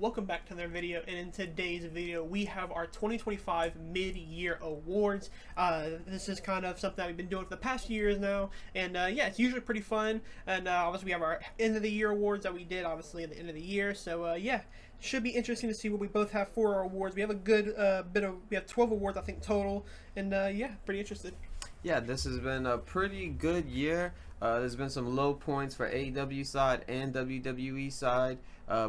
Welcome back to another video, and in today's video we have our 2025 mid-year awards. This is kind of something that we've been doing for the past few years now, and yeah, it's usually pretty fun. And obviously we have our end of the year awards that we did obviously at the end of the year, so yeah, should be interesting to see what we both have for our awards. We have a good we have 12 awards I think total, and yeah, pretty interested. Yeah, this has been a pretty good year. There's been some low points for AEW side and WWE side.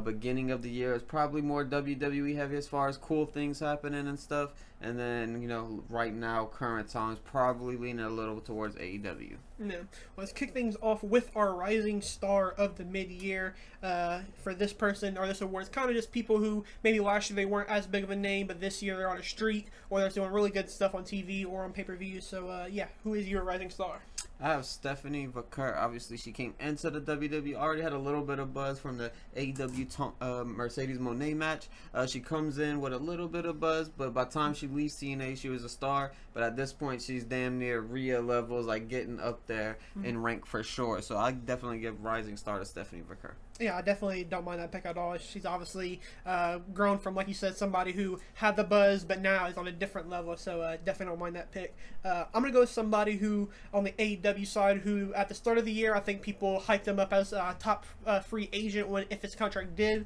Beginning of the year is probably more WWE heavy as far as cool things happening and stuff. And then, right now, current times, probably leaning a little towards AEW. Yeah. Well, let's kick things off with our rising star of the mid-year. For this person or this award, it's kind of just people who maybe last year they weren't as big of a name, but this year they're on a streak or they're doing really good stuff on TV or on pay-per-view. So yeah, who is your rising star? I have Stephanie Vaquer. Obviously, she came into the WWE, already had a little bit of buzz from the AEW Mercedes Moné match. She comes in with a little bit of buzz, but by the time she leaves TNA, she was a star. But at this point, she's damn near Rhea levels, like getting up there in rank for sure. So I definitely give rising star to Stephanie Vaquer. Yeah, I definitely don't mind that pick at all. She's obviously grown from, like you said, somebody who had the buzz, but now is on a different level. So definitely don't mind that pick. I'm gonna go with somebody who, on the AEW side, who at the start of the year, I think people hyped him up as a top free agent if his contract did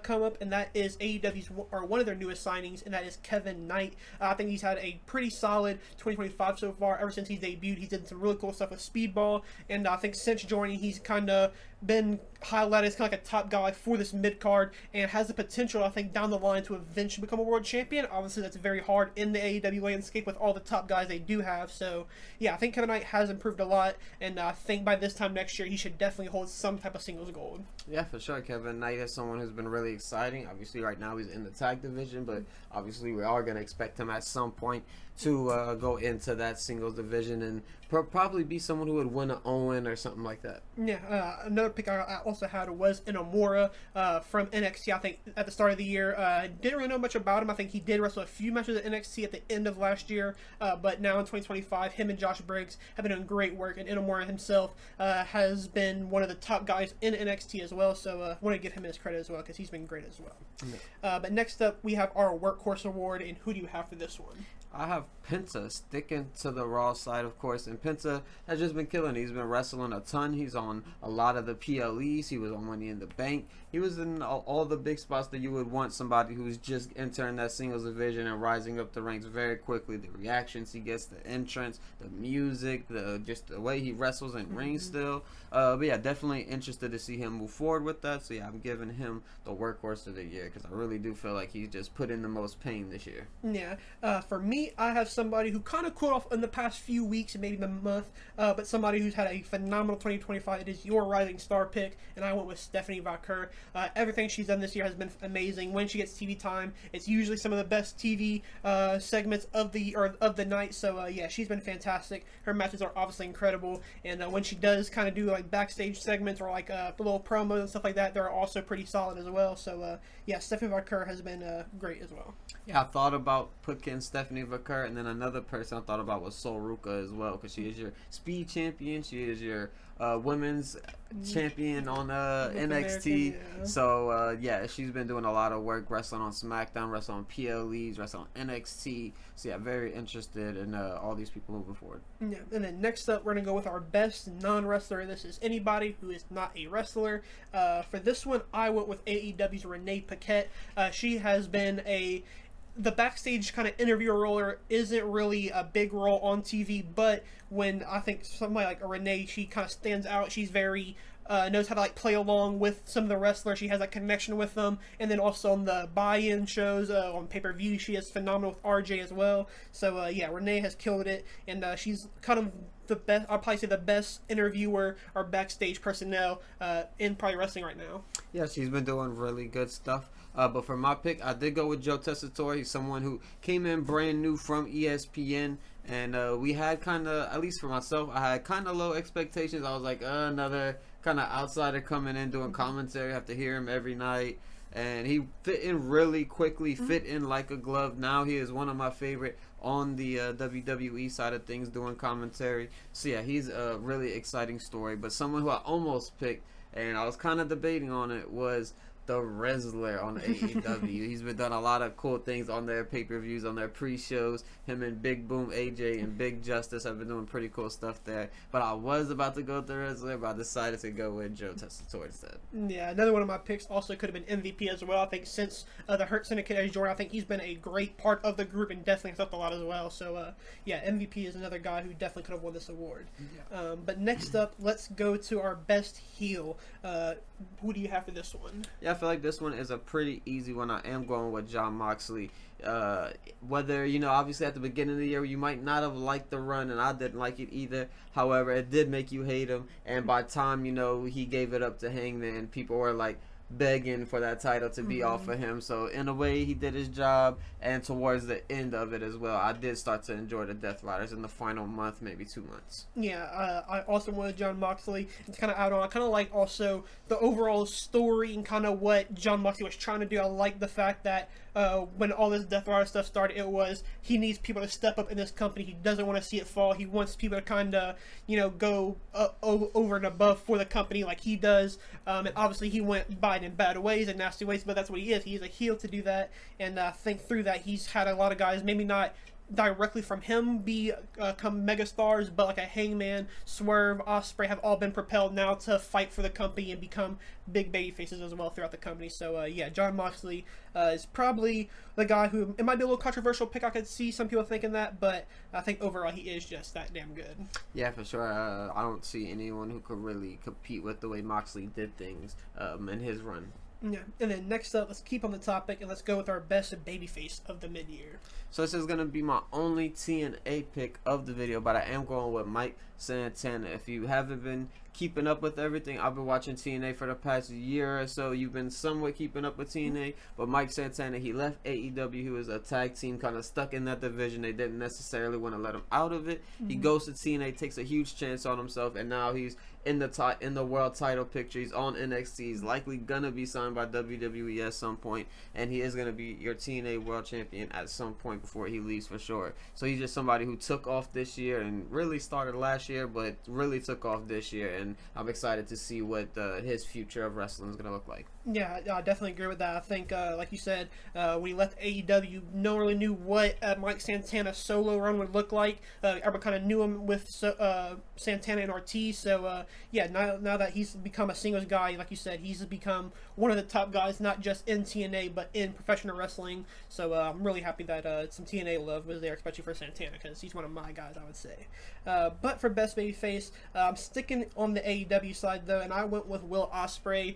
come up, and that is AEW's or one of their newest signings, and that is Kevin Knight. I think he's had a pretty solid 2025 so far. Ever since he debuted, he's did some really cool stuff with Speedball, and I think since joining, he's kind of been highlighted as kind of like a top guy for this mid card, and has the potential, I think, down the line to eventually become a world champion. Obviously, that's very hard in the AEW landscape with all the top guys they do have. So yeah, I think Kevin Knight has improved a lot, and I think by this time next year he should definitely hold some type of singles gold. Yeah, for sure. Kevin Knight is someone who's been really exciting. Obviously, right now he's in the tag division, but obviously we are going to expect him at some point to go into that singles division and probably be someone who would win an Owen or something like that. Yeah, another pick I also had was Inamura from NXT. I think at the start of the year, didn't really know much about him. I think he did wrestle a few matches at NXT at the end of last year, but now in 2025, him and Josh Briggs have been doing great work, and Inamura himself has been one of the top guys in NXT as well. So I want to give him his credit as well because he's been great as well. Yeah. But next up, we have our Workhorse Award, and who do you have for this one? I have Penta sticking to the Raw side, of course, and Penta has just been killing. He's been wrestling a ton. He's on a lot of the PLEs. He was on Money in the Bank. He was in all the big spots that you would want somebody who's just entering that singles division and rising up the ranks very quickly. The reactions he gets, the entrance, the music, just the way he wrestles and rings still. But yeah, definitely interested to see him move forward with that. So yeah, I'm giving him the workhorse of the year because I really do feel like he's just put in the most pain this year. Yeah, for me, I have somebody who kind of cooled off in the past few weeks and maybe the month, but somebody who's had a phenomenal 2025. It is your rising star pick, and I went with Stephanie Vaquer. Everything she's done this year has been amazing. When she gets TV time, it's usually some of the best TV segments of the night. So yeah, she's been fantastic. Her matches are obviously incredible, and when she does kind of do like backstage segments or like little promos and stuff like that, they're also pretty solid as well. So yeah, Stephanie Vaquer has been great as well. Yeah, I thought about putting Stephanie Vaquer, and then another person I thought about was Sol Ruca as well, because she is your speed champion. She is your women's champion on NXT. Yeah. So yeah, she's been doing a lot of work wrestling on SmackDown, wrestling on PLEs, wrestling on NXT. So yeah, very interested in all these people moving forward. Yeah, and then next up, we're gonna go with our best non-wrestler. This is anybody who is not a wrestler. For this one, I went with AEW's Renee Paquette. She has been the backstage kind of interviewer role isn't really a big role on TV, but when I think somebody like Renee, she kind of stands out. She's very knows how to like play along with some of the wrestlers. She has that connection with them, and then also on the buy-in shows on pay-per-view, she is phenomenal with RJ as well. So yeah, Renee has killed it, and she's kind of the best. I'll probably say the best interviewer or backstage personnel in probably wrestling right now. Yeah, she's been doing really good stuff. But for my pick, I did go with Joe Tessitore. He's someone who came in brand new from ESPN. And we had kind of, at least for myself, I had kind of low expectations. I was like, another kind of outsider coming in doing commentary. I have to hear him every night. And he fit in really quickly, fit in like a glove. Now he is one of my favorite on the WWE side of things doing commentary. So yeah, he's a really exciting story. But someone who I almost picked, and I was kind of debating on it, was the Wrestler on AEW. He's been done a lot of cool things on their pay-per-views, on their pre-shows. Him and Big Boom AJ and Big Justice have been doing pretty cool stuff there. But I was about to go with the Wrestler, but I decided to go with Joe Tessitore instead. Yeah, another one of my picks also could have been MVP as well. I think since the Hurt Syndicate has joined, I think he's been a great part of the group and definitely has helped a lot as well. So, yeah, MVP is another guy who definitely could have won this award. Yeah. But next up, let's go to our best heel. Who do you have for this one? Yeah, I feel like this one is a pretty easy one. I am going with Jon Moxley. Whether, obviously at the beginning of the year you might not have liked the run, and I didn't like it either. However, it did make you hate him, and by the time he gave it up to Hangman, people were like begging for that title to be off of him. So in a way, he did his job, and towards the end of it as well, I did start to enjoy the Death Riders in the final month, maybe 2 months. Yeah, I also wanted Jon Moxley. It's kind of out on. I kind of like also the overall story and kind of what Jon Moxley was trying to do. I like the fact that when all this Death Rider stuff started, it was he needs people to step up in this company. He doesn't want to see it fall. He wants people to kind of, go over and above for the company like he does. And obviously he went by it in bad ways and nasty ways, but that's what he is. He's a heel to do that. And I think through that he's had a lot of guys, maybe not directly from him become megastars, but like a Hangman, Swerve, Ospreay have all been propelled now to fight for the company and become big baby faces as well throughout the company. So yeah, Jon Moxley is probably the guy who, it might be a little controversial pick, I could see some people thinking that, but I think overall he is just that damn good. Yeah, for sure. I don't see anyone who could really compete with the way Moxley did things in his run. Yeah, and then next up, let's keep on the topic and let's go with our best babyface of the mid-year. So this is going to be my only TNA pick of the video, but I am going with Mike Santana. If you haven't been keeping up with everything, I've been watching TNA for the past year or so. You've been somewhat keeping up with TNA, but Mike Santana, he left AEW. He was a tag team kind of stuck in that division. They didn't necessarily want to let him out of it. He goes to TNA, takes a huge chance on himself, and now he's in the world title picture. He's on NXT. He's likely gonna be signed by WWE at some point, and he is gonna be your TNA world champion at some point before he leaves for sure. So he's just somebody who took off this year and really started last year, but really took off this year, and I'm excited to see what his future of wrestling is gonna look like. Yeah, I definitely agree with that. I think, like you said, when he left AEW, no one really knew what Mike Santana's solo run would look like. Everyone kind of knew him with Santana and Ortiz. So, yeah, now that he's become a singles guy, like you said, he's become one of the top guys, not just in TNA, but in professional wrestling. So I'm really happy that some TNA love was there, especially for Santana, because he's one of my guys, I would say. But for best babyface, I'm sticking on the AEW side, though, and I went with Will Ospreay.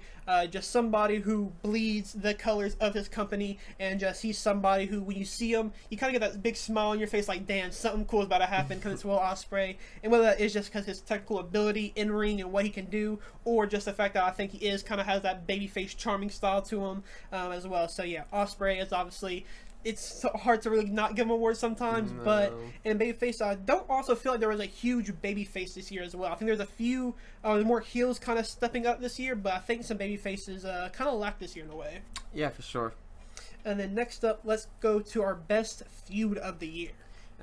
Just somebody who bleeds the colors of his company, and just he's somebody who, when you see him, you kind of get that big smile on your face like, damn, something cool is about to happen, because it's Will Ospreay. And whether that is just because his technical ability in ring and what he can do, or just the fact that I think he is kind of has that babyface charming style to him as well. So yeah, Ospreay is obviously, it's so hard to really not give him awards sometimes, but in babyface, I don't also feel like there was a huge babyface this year as well. I think there's a few more heels kind of stepping up this year, but I think some babyfaces kind of lacked this year in a way. Yeah, for sure. And then next up, let's go to our best feud of the year.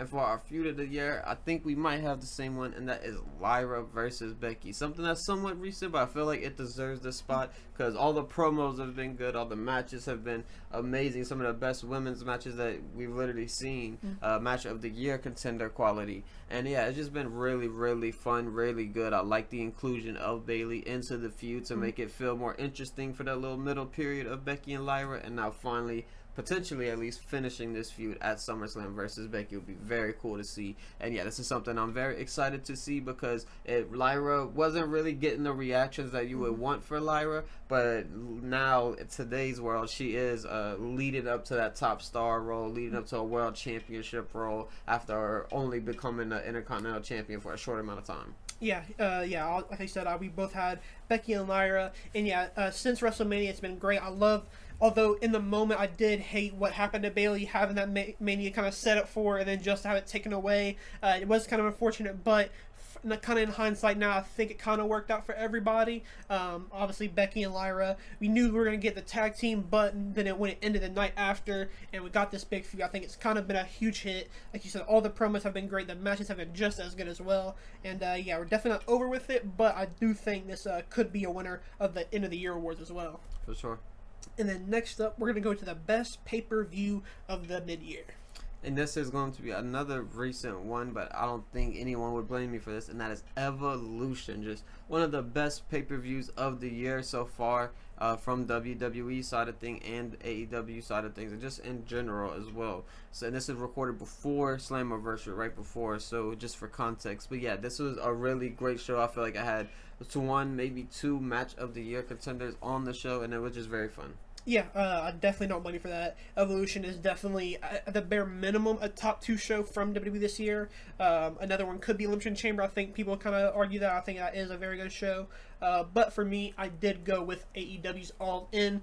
And for our feud of the year, I think we might have the same one, and that is Lyra versus Becky. Something that's somewhat recent, but I feel like it deserves this spot because all the promos have been good. All the matches have been amazing. Some of the best women's matches that we've literally seen. Match of the year contender quality. And yeah, it's just been really, really fun, really good. I like the inclusion of Bayley into the feud to make it feel more interesting for that little middle period of Becky and Lyra. And now finally, potentially at least finishing this feud at SummerSlam versus Becky would be very cool to see. And yeah, this is something I'm very excited to see because Lyra wasn't really getting the reactions that you would want for Lyra, but now in today's world she is leading up to that top star role, leading up to a world championship role after only becoming an Intercontinental champion for a short amount of time. Yeah, like I said, we both had Becky and Lyra, and yeah, since WrestleMania it's been great. Although in the moment I did hate what happened to Bayley, having that Mania kind of set up for her and then just have it taken away. It was kind of unfortunate, but kind of in hindsight now, I think it kind of worked out for everybody. Obviously Becky and Lyra, we knew we were going to get the tag team, but then when it ended the night after and we got this big feud, I think it's kind of been a huge hit. Like you said, all the promos have been great, the matches have been just as good as well, and yeah, we're definitely not over with it, but I do think this could be a winner of the end of the year awards as well. For sure. And then next up, we're going to go to the best pay-per-view of the mid-year. And this is going to be another recent one, but I don't think anyone would blame me for this, and that is Evolution. Just one of the best pay-per-views of the year so far, from WWE side of thing and AEW side of things, and just in general as well. So, and this is recorded before Slammiversary, right before, so just for context. But yeah, this was a really great show. I feel like I had one, maybe two match of the year contenders on the show, and it was just very fun. Yeah, I definitely don't blame you for that. Evolution is definitely, at the bare minimum, a top 2 show from WWE this year. Another one could be Elimination Chamber. I think people kind of argue that. I think that is a very good show. But for me, I did go with AEW's All In.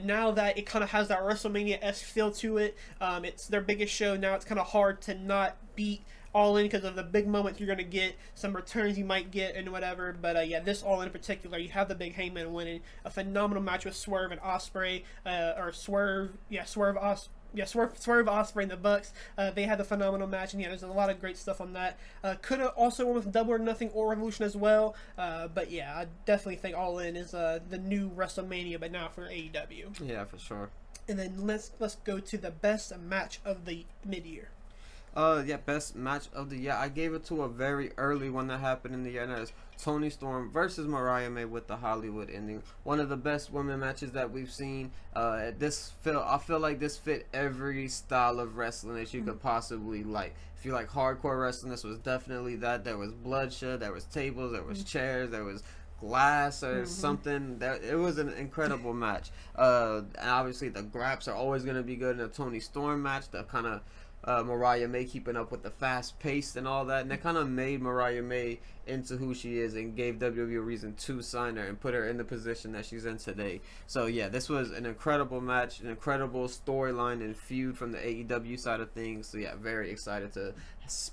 Now that it kind of has that WrestleMania-esque feel to it, it's their biggest show. Now it's kind of hard to not beat All In because of the big moments you're going to get, some returns you might get, and whatever. But yeah, this All In particular, you have the big Hangman winning, a phenomenal match with Swerve and Ospreay, Swerve Ospreay and the Bucks. They had the phenomenal match, and yeah, there's a lot of great stuff on that. Could have also went with Double or Nothing or Revolution as well. But yeah, I definitely think All In is the new WrestleMania, but now for AEW. Yeah, for sure. And then let's go to the best match of the mid-year. Yeah, best match of the year. I gave it to a very early one that happened in the year, and that is Toni Storm versus Mariah May with the Hollywood ending. One of the best women matches that we've seen. I feel like this fit every style of wrestling that you could possibly like. If you like hardcore wrestling, this was definitely that. There was bloodshed, there was tables, there was chairs, there was glass or something. It was an incredible match. And obviously the graps are always going to be good in a Toni Storm match. The kind of Mariah May keeping up with the fast pace and all that, and it kind of made Mariah May into who she is and gave WWE a reason to sign her and put her in the position that she's in today. So yeah, this was an incredible match, an incredible storyline and feud from the AEW side of things. So yeah, very excited to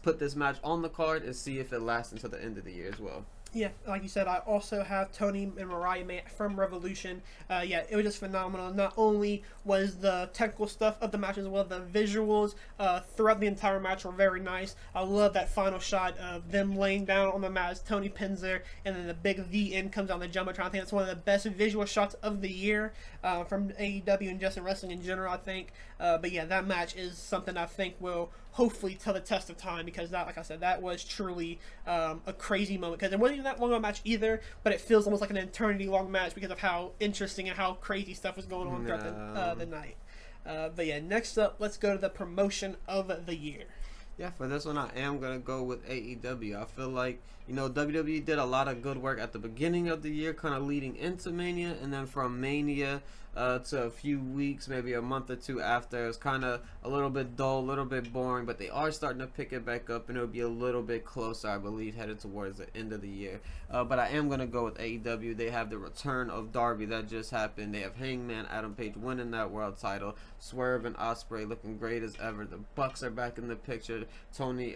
put this match on the card and see if it lasts until the end of the year as well. Yeah, like you said, I also have Toni and Mariah May from Revolution. Yeah, it was just phenomenal. Not only was the technical stuff of the match as well, the visuals throughout the entire match were very nice. I love that final shot of them laying down on the mat as Toni pins her, and then the big V in comes on the Jumbotron. I think that's one of the best visual shots of the year from AEW and just in wrestling in general, I think. But yeah, that match is something I think will hopefully tell the test of time, because that, like I said, that was truly a crazy moment, because it wasn't even that long of a match either, but it feels almost like an eternity long match because of how interesting and how crazy stuff was going on throughout the night. But yeah, next up, let's go to the promotion of the year. Yeah, for this one, I am going to go with AEW. I feel like, WWE did a lot of good work at the beginning of the year, kind of leading into Mania, and then from Mania to a few weeks, maybe a month or two after, it was kind of a little bit dull, a little bit boring, but they are starting to pick it back up, and it'll be a little bit closer, I believe, headed towards the end of the year. But I am going to go with AEW. They have the return of Darby that just happened. They have Hangman Adam Page winning that world title. Swerve and Ospreay looking great as ever. The Bucks are back in the picture. Toni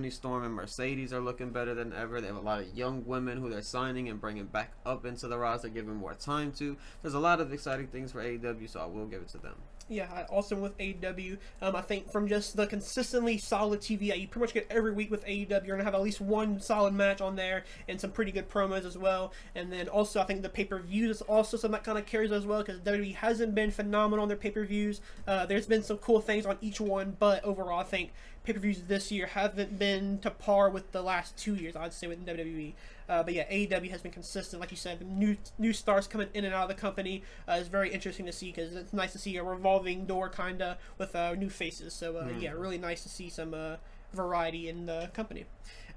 Storm and Mercedes are looking better than ever. They have a lot of young women who they're signing and bringing back up into the roster, giving more time to. There's a lot of exciting things for AEW, so I will give it to them. Yeah, I also with AEW. I think from just the consistently solid TV that you pretty much get every week with AEW, you're going to have at least one solid match on there and some pretty good promos as well. And then also I think the pay-per-views is also something that kind of carries as well, because WWE hasn't been phenomenal on their pay-per-views. There's been some cool things on each one, but overall I think pay-per-views this year haven't been to par with the last 2 years, I'd say, with WWE. But yeah, AEW has been consistent. Like you said, new stars coming in and out of the company is very interesting to see, because it's nice to see a revolving door kind of with new faces. So yeah, really nice to see some variety in the company.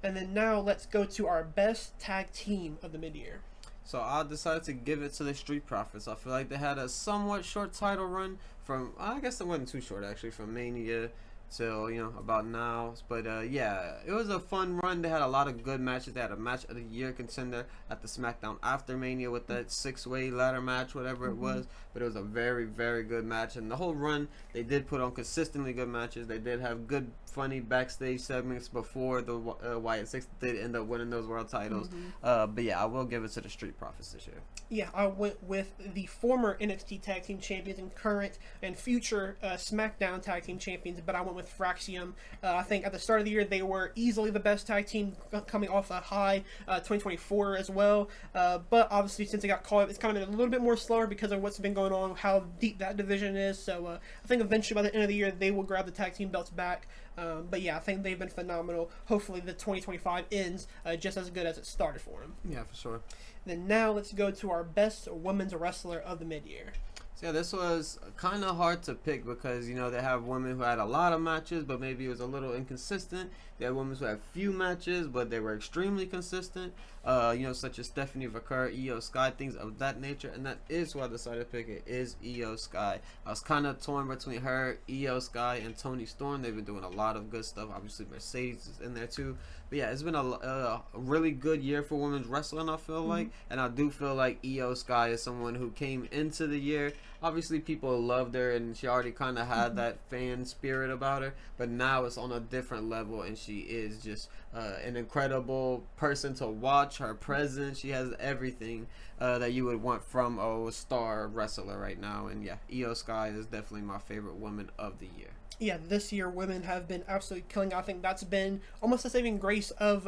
And then now let's go to our best tag team of the mid-year. So I decided to give it to the Street Profits. I feel like they had a somewhat short title run from, I guess it wasn't too short actually, from Mania till about now, but yeah, it was a fun run. They had a lot of good matches. They had a match of the year contender at the SmackDown after Mania with that 6-way ladder match, whatever it was, but it was a very, very good match. And the whole run, they did put on consistently good matches. They did have good, funny backstage segments before the Wyatt Six did end up winning those world titles. But yeah, I will give it to the Street Profits this year. Yeah, I went with the former NXT Tag Team Champions and current and future SmackDown Tag Team Champions, but I went with with Fraxium. I think at the start of the year they were easily the best tag team coming off a high 2024 as well. But obviously since they got caught up, it's kind of been a little bit more slower because of what's been going on, how deep that division is. So I think eventually by the end of the year they will grab the tag team belts back. But yeah, I think they've been phenomenal. Hopefully the 2025 ends just as good as it started for them. Yeah, for sure. Then now let's go to our best women's wrestler of the mid-year. So yeah, this was kind of hard to pick because, you know, they have women who had a lot of matches, but maybe it was a little inconsistent. They had women who had few matches, but they were extremely consistent. You know, such as Stephanie Vaquer, Io Sky, things of that nature. And that is why I decided to pick it, is Io Sky. I was kind of torn between her, Io Sky, and Toni Storm. They've been doing a lot of good stuff. Obviously, Mercedes is in there too. But yeah, it's been a really good year for women's wrestling, I feel like. And I do feel like Io Sky is someone who came into the year. Obviously, people loved her, and she already kind of had that fan spirit about her. But now it's on a different level, and she is just an incredible person to watch. Her presence, she has everything that you would want from a star wrestler right now. And yeah, Io Sky is definitely my favorite woman of the year. Yeah, this year women have been absolutely killing. I think that's been almost the saving grace of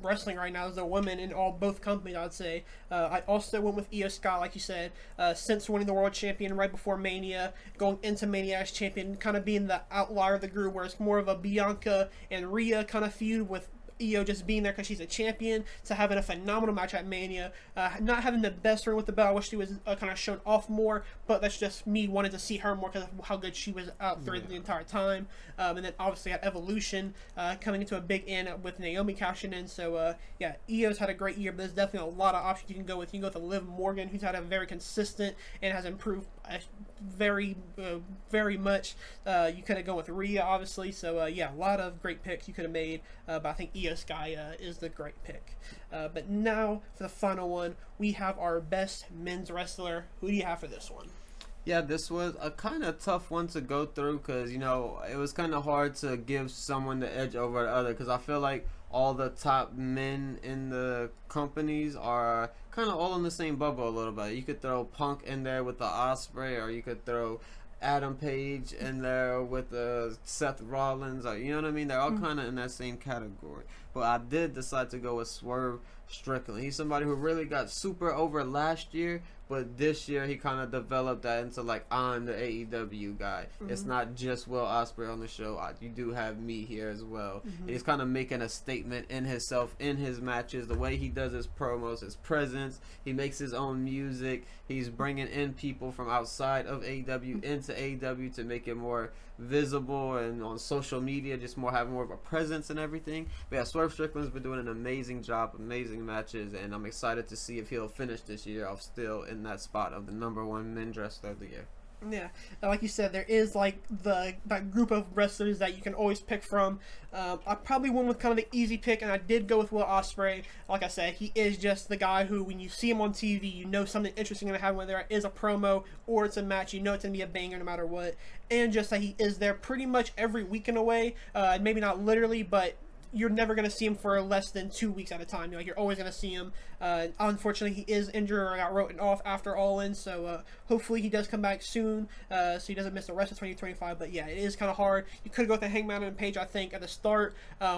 wrestling right now is the women in both companies, I'd say. I also went with Io Sky, like you said, since winning the world champion right before Mania, going into Mania as champion, kind of being the outlier of the group, where it's more of a Bianca and Rhea kind of feud, with Io just being there because she's a champion, to having a phenomenal match at Mania, not having the best run with the belt. I wish she was kind of shown off more, but that's just me wanting to see her more because of how good she was out through the entire time. And then obviously at Evolution, coming into a big end with Naomi cashing in. So yeah, Io's had a great year, but there's definitely a lot of options you can go with. You can go with Liv Morgan, who's had a very consistent and has improved very much. You could have gone with Rhea, obviously. So yeah, a lot of great picks you could have made, but I think Io Sky is the great pick. But now for the final one, we have our best men's wrestler. Who do you have for this one? Yeah, this was a kind of tough one to go through because, you know, it was kind of hard to give someone the edge over the other because I feel like all the top men in the companies are kind of all in the same bubble a little bit. You could throw Punk in there with the Osprey, or you could throw Adam Page in there with Seth Rollins, or, you know what I mean? They're all kind of in that same category. But I did decide to go with Swerve Strickland. He's somebody who really got super over last year, but this year he kind of developed that into like, I'm the AEW guy. It's not just Will Ospreay on the show. You do have me here as well. He's kind of making a statement in himself, in his matches, the way he does his promos, his presence. He makes his own music. He's bringing in people from outside of AEW into AEW to make it more visible, and on social media just have more of a presence and everything. But yeah, Swerve Strickland's been doing an amazing job, amazing matches, and I'm excited to see if he'll finish this year off still in that spot of the #1 men's wrestler of the year. Yeah, like you said, there is like that group of wrestlers that you can always pick from. I probably went with kind of the easy pick, and I did go with Will Ospreay. Like I said, he is just the guy who, when you see him on TV, you know something interesting going to happen, whether it is a promo or it's a match. You know it's going to be a banger no matter what. And just that he is there pretty much every week in a way. Maybe not literally, but you're never going to see him for less than 2 weeks at a time. You're always going to see him. Unfortunately, he is injured or got written off after All In, so hopefully he does come back soon, so he doesn't miss the rest of 2025. But yeah, it is kind of hard. You could go with the Hangman and Page, I think, at the start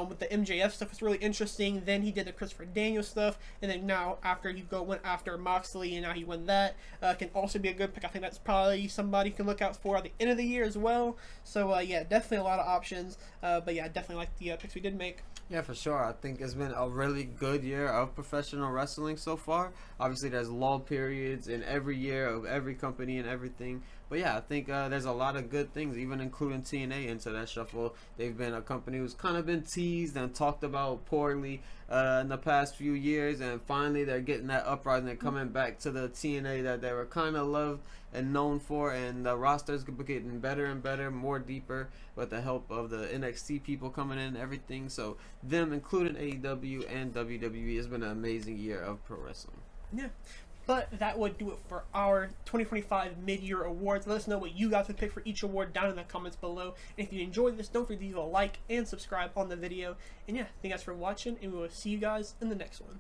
with the MJF stuff. It's really interesting. Then he did the Christopher Daniels stuff, and then now after he went after Moxley, and now he won that. Can also be a good pick. I think that's probably somebody you can look out for at the end of the year as well. So yeah, definitely a lot of options. But yeah, definitely like the picks we did make. Yeah, for sure. I think it's been a really good year of professional wrestling so far. Obviously, there's lull periods in every year of every company and everything. But yeah, I think there's a lot of good things, even including TNA into that shuffle. They've been a company who's kind of been teased and talked about poorly in the past few years, and finally they're getting that uprising and coming back to the TNA that they were kind of loved and known for, and the roster's getting better and better, more deeper, with the help of the NXT people coming in and everything. So them, including AEW and WWE, has been an amazing year of pro wrestling. Yeah. But that would do it for our 2025 mid-year awards. Let us know what you guys would pick for each award down in the comments below. And if you enjoyed this, don't forget to leave a like and subscribe on the video. And yeah, thank you guys for watching, and we will see you guys in the next one.